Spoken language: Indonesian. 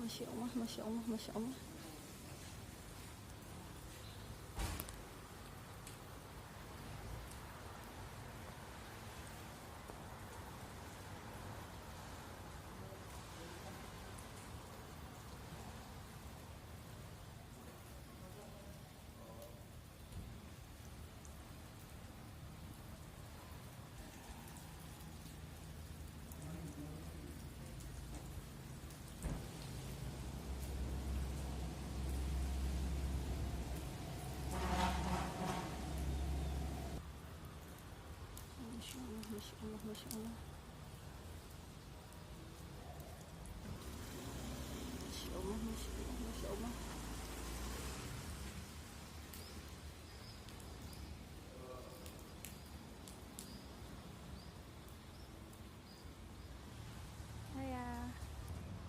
Masya Allah, Masya Allah, Masya Allah. Masya Allah, Masya Allah, Masya Allah. Masya Allah, Masya Allah.